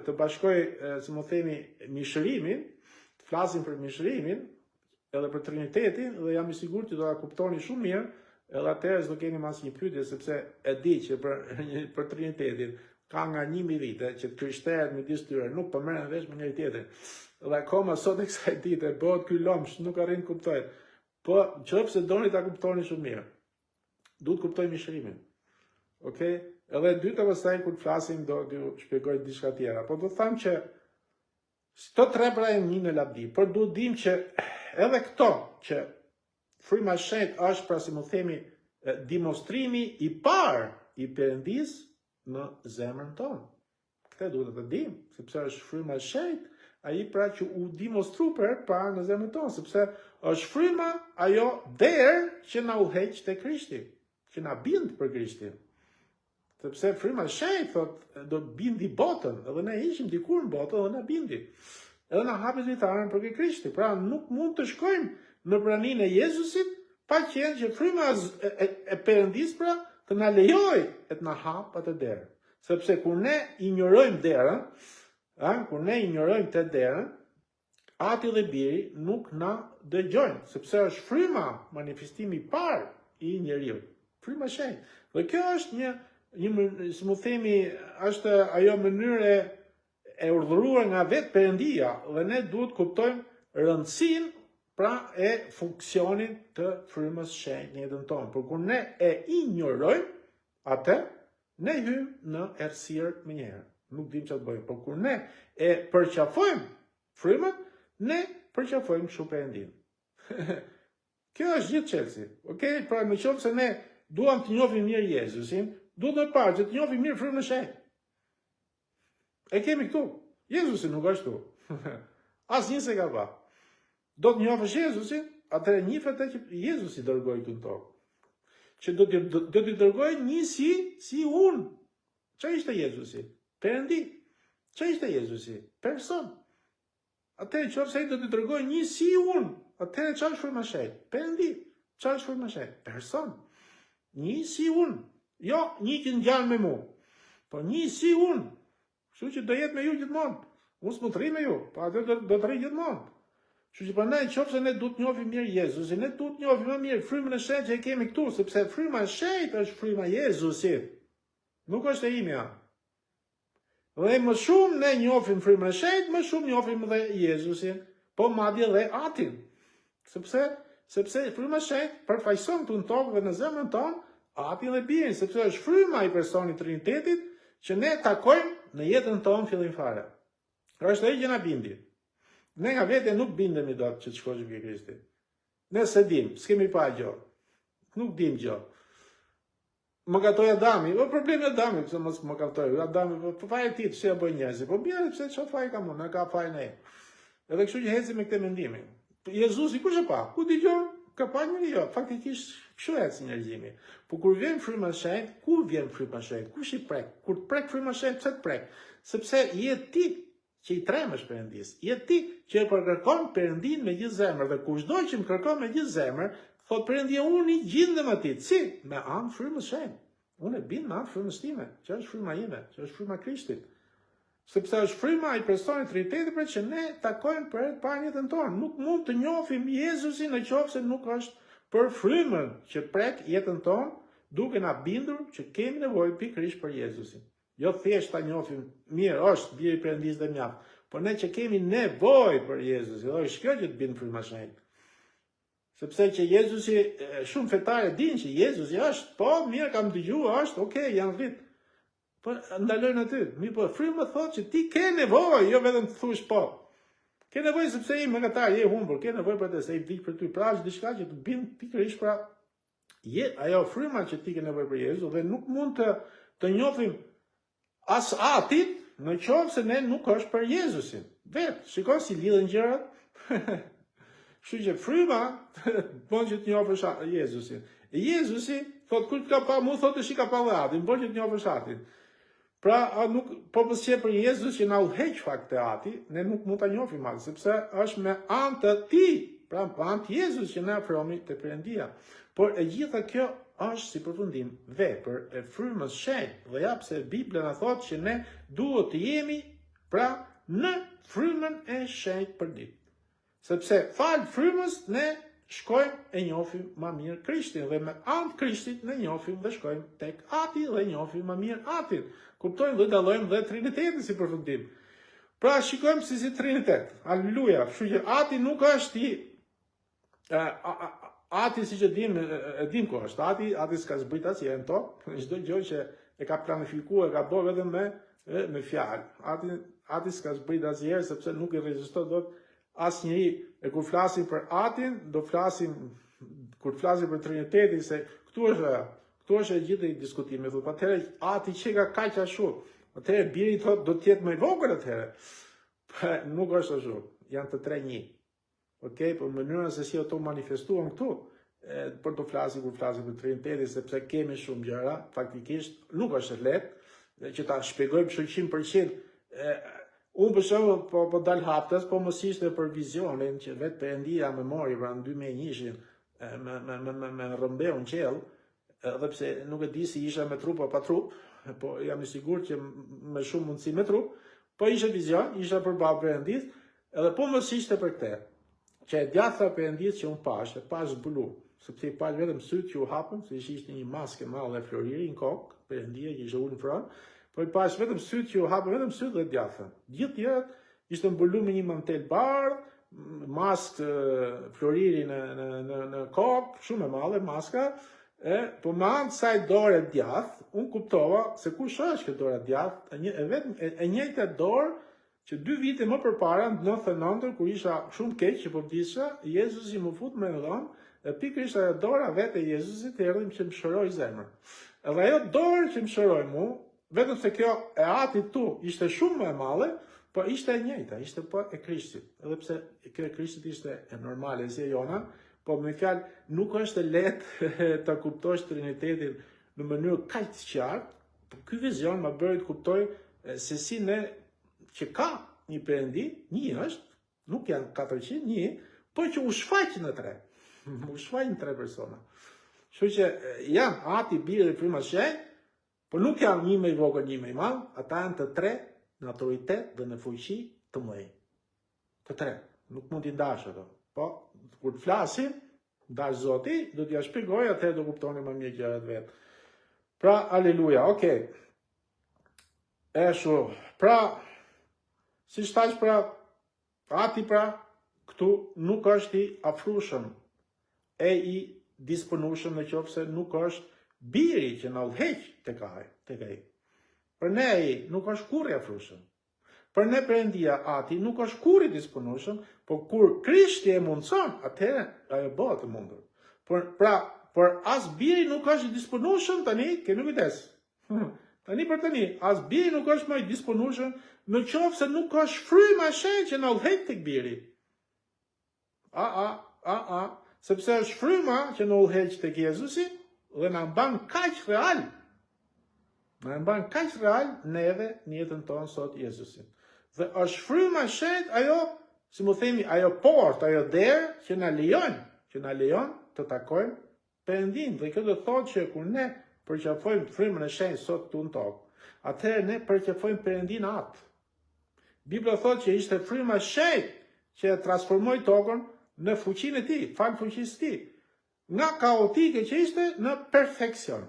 të bashkoj, si më themi, mishërimin, të flasim për mishërimin, edhe për Trinitetin, dhe jam i sigurt që do ta kuptoni shumë mirë, edhe atëherë s'do keni mas një pyetje, sepse e di që për Trinitetin ka nga 1000 vite që krishterët midis tyre nuk po merren vesh me njëri tjetrin. Dhe akoma sot e kësaj dite bëhet ky lomsh, nuk arrin të kuptojë. Po nëse doni ta kuptoni shumë mirë, duhet kuptojmë mishërimin. Okej? Edhe e dyta pastaj kur të flasim do t'ju shpjegoj diçka tjera. Po do them që këto tre pra janë një në lavdi, por duhet dim që edhe këto që fryma e shenjtë është, pra si më themi, demonstrimi i parë i Perëndis në zemrën tonë. Këtë duhet të dim, sepse është fryma e shenjtë, ai pra që u demonstru për parë në zemrën tonë, sepse është fryma ajo derë që na udhëheq te Krishti, që na bind për Krishtin. Sepse fryma e shenjtë thotë do bindi botën, edhe ne ishim dikur në botë edhe na bindi. Edhe na hapi dritarën për Krishtin. Pra nuk mund të shkojmë në praninë e Jezusit pa qenë që fryma e Perëndis pra të na lejojë e të na hap atë derë. Sepse kur ne injorojmë derën, kur ne injorojmë të derën, ati dhe biri nuk na dëgjojnë, sepse është fryma, manifestimi i parë i njeriu. Fryma e shenjtë. Dhe kjo është një si më themi, është ajo mënyrë e urdhëruar nga vetë Perëndia, dhe ne duhet kuptojmë rëndësinë pra e funksionin të frymës shenjtë në jetën tonë. Por kur ne e injorojmë atë, ne hymë në errësirë menjëherë. Nuk dim çfarë të bëjmë. Por kur ne e përqafojmë frymën, ne përqafojmë kështu Perëndin. Kjo është gjithë çelësi. Okej, pra nëse ne duam të njohim mirë Jezusin, duhet më parë që të njohim mirë frymën e shenjtë. E kemi këtu. Jezusi nuk është këtu. Asnjë se ka pa. Do të njohësh Jezusin, atëherë njifet që Jezusi dërgoi këtu në tokë. Që do t'i dërgoi një si unë. Çfarë ishte Jezusi? Perëndi. Çfarë ishte Jezusi? Person. Atëherë nëse ai do t'i dërgoi një si unë, atëherë çfarë është fryma e shenjtë? Perëndi. Çfarë është fryma e shenjtë? Person. Një si unë. Jo, një që ngjan me mua. Po një si unë. Kështu që do jetë me ju gjithmonë. Unë s'mund të rri me ju, po atë do të rri gjithmonë. Kështu që prandaj nëse ne duhet të njohim mirë Jezusin, ne duhet të njohim më mirë frymën e shenjtë që e kemi këtu, sepse fryma e shenjtë është fryma e Jezusit. Nuk është e imja. Dhe më shumë ne njohim frymën e shenjtë, më shumë njohim edhe Jezusin, po madje edhe Atin. Sepse fryma e shenjtë përfaqëson këtu në tokë dhe në zemrën tonë Atin dhe Birin, sepse është fryma i personit Trinitetit që ne takojmë në jetën tonë fillim fare. Është ai që na bindi. Ne nga vete nuk bindemi dot që të shkojmë ke Krishti. Ne se dim, s'kemi pa gjë. Nuk dim gjë. Më gatoi Adami, o problemi Adami, pse mos më gatoi Adami, po fare ti, ç'e bën njerëzit. Po bie pse çfarë faj kam unë, ka faj ne. Edhe kështu që hecim me këtë mendimin. Jezusi kush e pa? Ku dëgjon? Ka pa njëri jo, faktikisht kështu ecë njerëzimi. Po kur vjen fryma e shenjtë, ku vjen fryma e shenjtë? Kush i prek? Kur të prek fryma e shenjtë, pse të prek? Sepse je ti që i tremësh Perëndis. Je ti që e përkërkon Perëndin me gjithë zemër, dhe kushdo që më kërkon me gjithë zemër, thot Perëndia unë i gjindem atij. Si? Me anë frymës shenjtë. Unë e bind me anë frymës time, që është fryma ime, që është fryma e Krishtit. Sepse është fryma i personit Trinitetit për që ne takojmë për të parë jetën tonë. Nuk mund të njohim Jezusin nëse nuk është për frymën që prek jetën tonë, duke na bindur që kemi nevojë pikërisht për Jezusin. Jo thjesht ta njohim mirë, është biri i Perëndis dhe mjaft, por ne që kemi nevojë për Jezusin, dhe është kjo që të bind fryma e shenjtë. Sepse që Jezusi, shumë fetare din që Jezusi është, po mirë kam dëgjuar, është, okay, janë vit. Po ndalojnë aty. Mi po fryma thotë që ti ke nevojë, jo vetëm të thush po. Ke nevojë sepse je mëkatar, je humbur, ke nevojë për të se i vdiq për ty. Pra është diçka që të bind pikërisht pra ajo fryma që ti ke nevojë për Jezus, dhe nuk mund të njohim as Atin nëse ne nuk është për Jezusin. Vetë, shikoj si lidhen gjërat. Kështu që fryma bën që të njohësh Jezusin. E Jezusi thot kur të ka pa mu thotë shi ka pa dhe atin, bën që të njohësh atin. Pra, nuk po pësje për Jezus që na udhëheq fakt të ati, ne nuk mund ta njohim atë, sepse është me anë të tij, pra me anë të Jezus që na afrohemi te Perëndia. Por e gjitha kjo është si përfundim vepër e frymës shenjtë. Dhe ja pse Bibla na thotë që ne duhet të jemi pra në frymën e shenjtë për ditë. Sepse fal frymës ne shkojmë e njohim më mirë Krishtin dhe me anë të Krishtit ne njohim dhe shkojmë tek Ati dhe njohim më mirë Atin. Kuptojmë dhe dallojmë dhe Trinitetin si përfundim. Pra shikojmë si Trinitet. Aleluja. Kështu që Ati nuk është i Ati siç e dim ku është. Ati s'ka zbrit asgjë në tokë, çdo gjë që e ka planifikuar, e ka bërë vetëm me fjalë. Ati s'ka zbrit asgjë sepse nuk i reziston dot asnjëri. E kur flasim për Atin, do flasim kur flasim për Trinitetin se këtu është e gjithë i diskutimi. Thotë atëherë Ati që ka kaq ashtu. Atëherë biri thotë do të jetë më i vogël atëherë. Nuk është ashtu. Janë të tre një. Okej, për mënyrën se si ato manifestuan këtu, për të flasim kur flasim për Trinitetin, sepse kemi shumë gjëra, faktikisht nuk është e lehtë që ta shpjegojmë kështu 100%. Unë për shembull po dal haptas, po mos ishte për vizionin që vetë Perëndia më mori pra në 2001 me rrëmbeu në qell, edhe pse nuk e di si isha me trup apo pa trup, po jam i sigurt që me shumë mundësi me trup, po ishte vizion, isha përballë Perëndis, edhe po mos ishte për këtë. Që e djatha Perëndis që unë pash bulu, sepse i pash vetëm sytë që u hapën, se ishte një maskë e madhe floriri në kokë, Perëndia që ishte ulur në fron, po i pash vetëm sytë që u hapën, vetëm sytë dhe djatha. Gjithë tjerët ishte mbuluar me një mantel bardh, maskë floriri në kokë, shumë e madhe maska, po me anë të saj dorë djathë, unë kuptova se kush është këtë dorë djathë, e njëjta dorë që 2 vite më përpara, në 99, kur isha shumë keq që po vdisha, Jezusi më fut me në dhomë, dhe pikërisht ajo dora vetë e Jezusit erdhi që më shëroi zemrën. Edhe ajo dorë që më shëroi mu, vetëm se kjo e Ati tu ishte shumë më e madhe, po ishte e njëjta, ishte po e Krishtit. Edhe pse kjo e Krishtit ishte e normale, si e jona, po me fjalë nuk është lehtë ta kuptosh Trinitetin në mënyrë kaq të qartë, por ky vizion më bëri të kuptoj se si ne që ka një Perëndi, një është, nuk janë 400, një, po që u shfaq në 3. U shfaq në 3 persona. Kështu që janë Ati, Biri dhe Fryma Shenjtë, po nuk janë një më i vogël, një më i madh, ata janë të 3 në autoritet dhe në fuqi të mëdhenj. Të 3, nuk mund t'i ndash ato. Po kur të flasim, ndash Zoti, do t'ja shpjegoj, atëherë do kuptoni më mirë gjërat vet. Pra, aleluja, okay. Eshu, pra si shtash pra, Ati pra, këtu nuk është i afrushëm, e i disponueshëm në qoftë se nuk është Biri që na udhëheq tek ai. Për ne ai nuk është kurrë i afrushëm. Për ne Perëndia Ati nuk është kurrë i disponueshëm, por kur Krishti e mundson, atëherë ajo bëhet e mundur. Por as Biri nuk është i disponueshëm tani, keni kujdes. Tani, as Biri nuk është më i disponueshëm në qoftë se nuk është fryma e shenjtë që na udhëheq tek Biri. Sepse është fryma që na udhëheq tek Jezusi dhe na mban kaq real. Na mban kaq real neve në jetën tonë sot Jezusin. Dhe është fryma e shenjtë ajo, si më themi, ajo portë, ajo derë që na lejon të takojmë Perëndin. Dhe kjo do thotë që kur ne përqafojmë frymën e shenjtë sot këtu në tokë, atëherë ne përqafojmë Perëndin atë. Bibla thotë që ishte fryma e shenjtë që e transformoi tokën në fuqinë e tij, fal fuqisë së tij. Nga kaotike që ishte në perfekcion.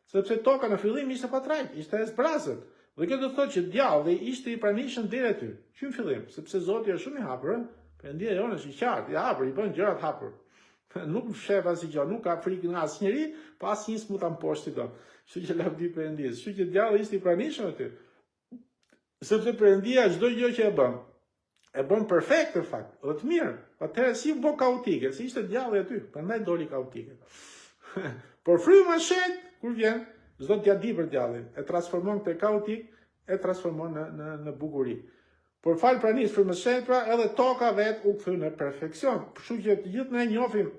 Sepse toka në fillim ishte pa trajt, ishte e zbrazët. Dhe kjo do thotë që djalli ishte i pranishëm deri aty. Që në fillim, sepse Zoti është shumë i hapur, Perëndia jonë është i qartë, i hapur, i bën gjërat hapur. Nuk shef asgjë, nuk ka frikë nga asnjëri, pa asnjë smuta poshtë dot. Kështu që lavdi Perëndis. Kështu që djalli ishte i pranishëm aty. Sepse Perëndia çdo gjë që e bën perfekt në fakt, dhe të mirë. Atëherë si u bë kaotike, si ishte djalli aty, prandaj doli kaotike. Por fryma e shenjtë kur vjen, çdo t'ia di për djallin, e transformon këtë kaotik, e transformon në bukuri. Por fal pranisë frymës së shenjtë, pra edhe toka vet u kthy në perfeksion. Kështu që të gjithë ne njohim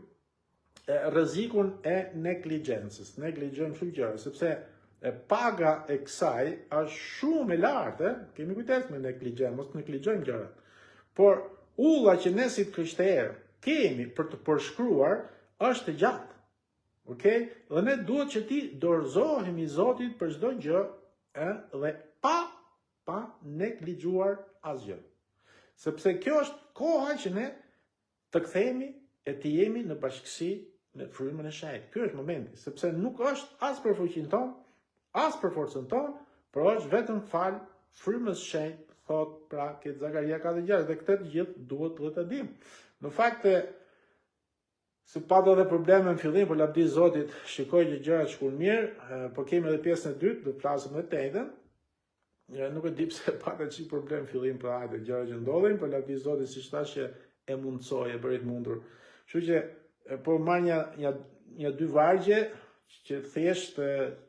rrezikun e negligjencës. Negligjojmë shumë gjëra, sepse paga e kësaj është shumë e lartë, kemi kujdes me negligjim, mos negligjojmë gjërat. Por ulla që ne si krishterë kemi për të përshkruar është e gjatë. Okej? Dhe ne duhet që ti dorëzohemi Zotit për çdo gjë, dhe pa negligjuar asgjë. Sepse kjo është koha që ne të kthehemi e të jemi në bashkësi në frymën e shenjtë. Ky është momenti, sepse nuk është as për fuqinë tonë, as për forcën tonë, por është vetëm fal frymës së shenjtë, thot pra ke Zakaria 4:6, dhe këtë të gjithë duhet të dimë. Në fakt se patë edhe probleme në fillim, por lavdi Zotit shikoj që gjërat shkojnë mirë, por kemi edhe pjesën e dytë, do flasim më tepër. Nuk e di pse patë çik problem në fillim për ato gjëra që ndodhin, por lavdi Zotit siç thash që e mundsoi, e bëri të mundur. Kështu që po marr një dy vargje që thjesht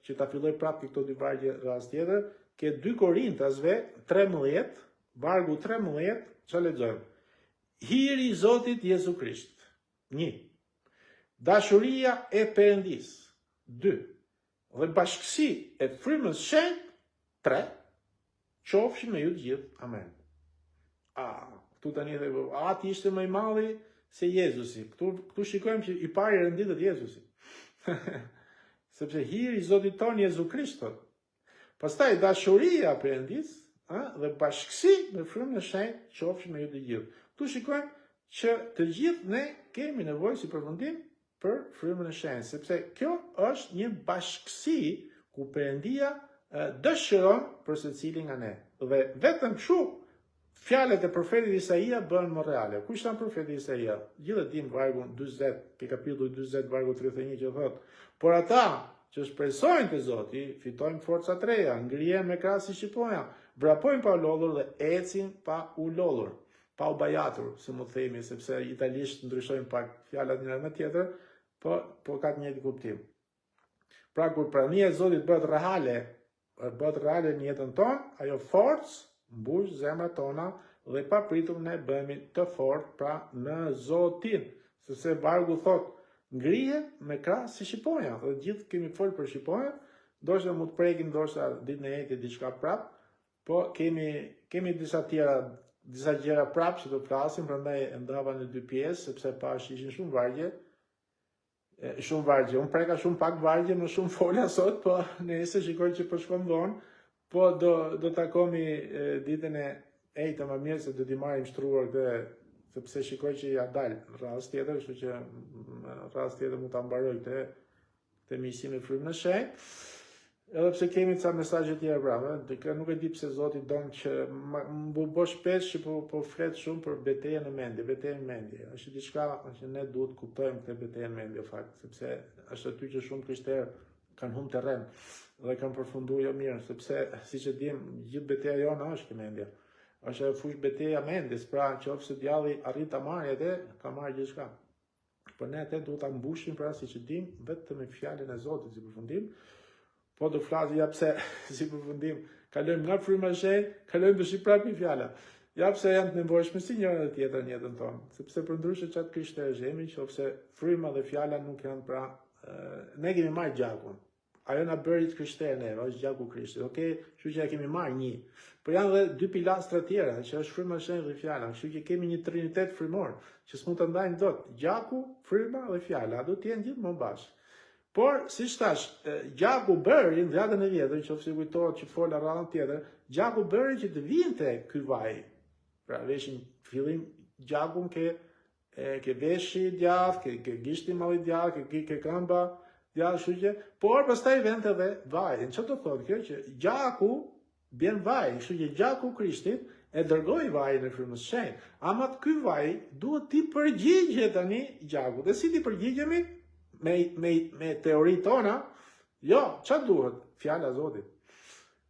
që ta filloj prapë këto dy vargje rast tjetër, ke 2 Korintasve 13, vargu 13, çfarë lexojmë? Hiri i Zotit Jezu Krisht. 1. Dashuria e Perëndis. 2. Dhe bashkësi e frymës së shenjtë. 3. Qofshin me ju të gjithë. Amen. Këtu tani dhe ati ishte më i madhi se Jezusi. Këtu shikojmë që i pari renditet Jezusi. Sepse hiri i Zotit ton Jezu Krisht. Pastaj dashuria e Perëndis dhe bashkësi me frymën e shenjtë qofshin me ju të gjithë. Këtu shikojmë që të gjithë ne kemi nevojë si përfundim për frymën e shenjtë, sepse kjo është një bashkësi ku Perëndia dëshiron për secilin nga ne. Dhe vetëm kështu fjalët e profetit Isaia bëhen më reale. Ku shton profeti Isaia? Gjithë dim vargun 40, ke kapitulli 40 vargu 31 që thotë: "Por ata që shpresojnë te Zoti fitojnë forca të reja, ngrihen me krah si shqiponja, vrapojnë pa u lodhur dhe ecin pa u lodhur." Pa u bajatur, si mu themi, sepse italisht ndryshojnë pak fjalat njëra me tjetër, po ka të njëjtin kuptim. Pra kur prania e Zotit bëhet reale në jetën tonë, ajo forcë mbush zemrat tona dhe pa pritur ne bëhemi të fortë pra në Zotin. Sepse vargu thot, ngrihet me krah si shqiponja. Dhe gjithë kemi folë për shqiponja, ndoshta mu të prekin ndoshta ditën e njëjtë diçka prap, po kemi disa gjëra prapë që do të flasim, prandaj e ndava në 2 pjesë, sepse pash ishin shumë vargje. Unë preka shumë pak vargje, më shumë folja sot, po nesër shikoj që po shkon vonë, po do takomi ditën e ejtë më mirë se do t'i marrim shtruar këtë, sepse shikoj që ja dal rast tjetër, kështu që rast tjetër mund ta mbaroj këtë miqësi me frymën e shenjtë. Edhe pse kemi ca mesazhe tjera brava, nuk e di pse Zoti don që më bëj shpesh që po flet shumë për betejën e mendjes, betejën e mendjes. Është diçka që ne duhet kuptojmë këtë betejën e mendjes fakt, sepse është aty që shumë krishterë kanë humbur terren dhe kanë përfunduar jo mirë, sepse siç e dim, gjithë betejë jona është mendja. Është fush betejë e mendjes, pra nëse djalli arrit ta marrë atë, ka marrë gjithçka. Por ne atë duhet ta mbushim pra siç e dim, vetëm me fjalën e Zotit si përfundim. Po do flasë ja pse si përfundim, kalojmë nga fryma e shenjtë, kalojmë të shih prapë fjala. Ja pse janë të nevojshme si njëra dhe tjetra në jetën tonë, sepse përndryshe çat krishterë jemi, nëse fryma dhe fjala nuk janë pra ne kemi marrë gjakun. Ajo na bëri të krishterë neve, është gjaku i Krishtit. Okej, kështu që ja kemi marrë një. Por janë edhe 2 pilastra tjera, që është fryma e shenjtë dhe fjala. Kështu që kemi një trinitet frymor, që s'mund të ndajnë dot. Gjaku, fryma dhe fjala, do të jenë gjithmonë bashkë. Por, si thash, gjaku bëri në dhjetën e vjetër, nëse kujtohet që fola radhën tjetër, gjaku bëri që të vinte ky vaj. Pra veshin fillim gjakun ke veshi djathtë, ke gishti malli djathtë, ke këmba djathtë, kështu që, por pastaj vente edhe vaji. Çfarë do thotë kjo? Që gjaku bën vaj, kështu që gjaku i Krishtit e dërgoi vajin në frymën e shenjtë. Ama ky vaj duhet ti përgjigje tani gjakut. Dhe si ti përgjigjemi? Me teori tona, jo, çfarë duhet? Fjala e Zotit.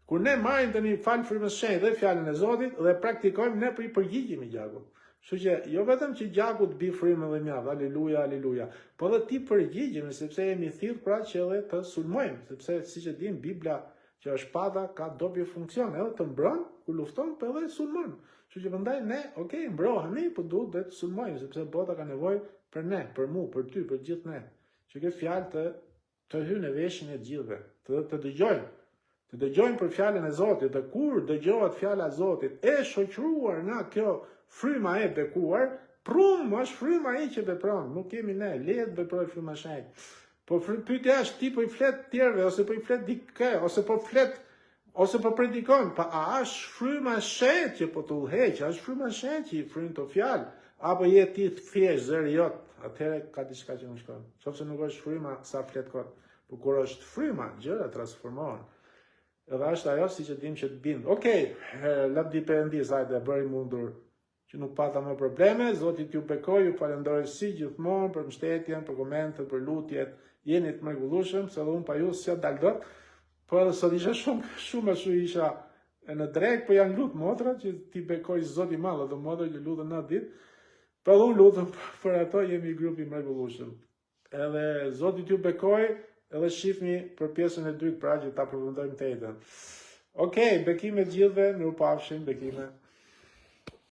Kur ne marrim tani fal frymës së shenjtë dhe fjalën e Zotit dhe praktikojmë, ne po i përgjigjemi gjakut. Kështu që jo vetëm që gjaku të bëj frymën dhe mjaft, aleluja, aleluja, po edhe ti përgjigjemi sepse jemi thirrur pra që edhe të sulmojmë, sepse siç e dim Bibla që shpada ka dobje funksion, edhe të mbron kur lufton, po edhe sulmon. Kështu që prandaj ne, okay, mbrohemi, po duhet të sulmojmë, sepse bota ka nevojë për ne, për mu, për ty, për gjithë ne. Që kjo fjalë të hyjë në veshin e gjithëve, të dëgjojmë. Të dëgjojmë për fjalën e Zotit, dhe kur dëgjohet fjala e Zotit, e shoqëruar nga kjo fryma e bekuar, është fryma ai që vepron, nuk kemi ne, lehet veproj fryma e Shenjtë. Po pyetja është ti po i flet tjerëve ose po i flet dikë, ose po predikon, pa a është fryma e Shenjtë që po të udhëheq, është fryma e Shenjtë që i fryn të fjalë, apo je ti thjesht zëri jot, atëherë ka diçka që nuk shkon. Nëse nuk është fryma, sa flet kot. Por kur është fryma, gjërat transformohen. Edhe është ajo siç e dim që të bind. Okej, lavdi Perëndis, hajde, bëri mundur që nuk pata më probleme. Zoti t'ju bekoj, ju falenderoj si gjithmonë për mbështetjen, për komentet, për lutjet. Jeni të mrekullueshëm, se edhe unë pa ju s'ja dal dot. Po edhe sot isha shumë isha në drejt, po janë lut motra që ti bekoj Zoti i Madh, ato motra që lutën natë ditë. Po unë lutem për ato, jemi grupi mrekullueshëm. Edhe Zoti t'ju bekoj. Edhe shifni për pjesën e dytë, pra që ta përfundojmë të jetën. Okej, bekime gjithëve, mirupafshim, bekime.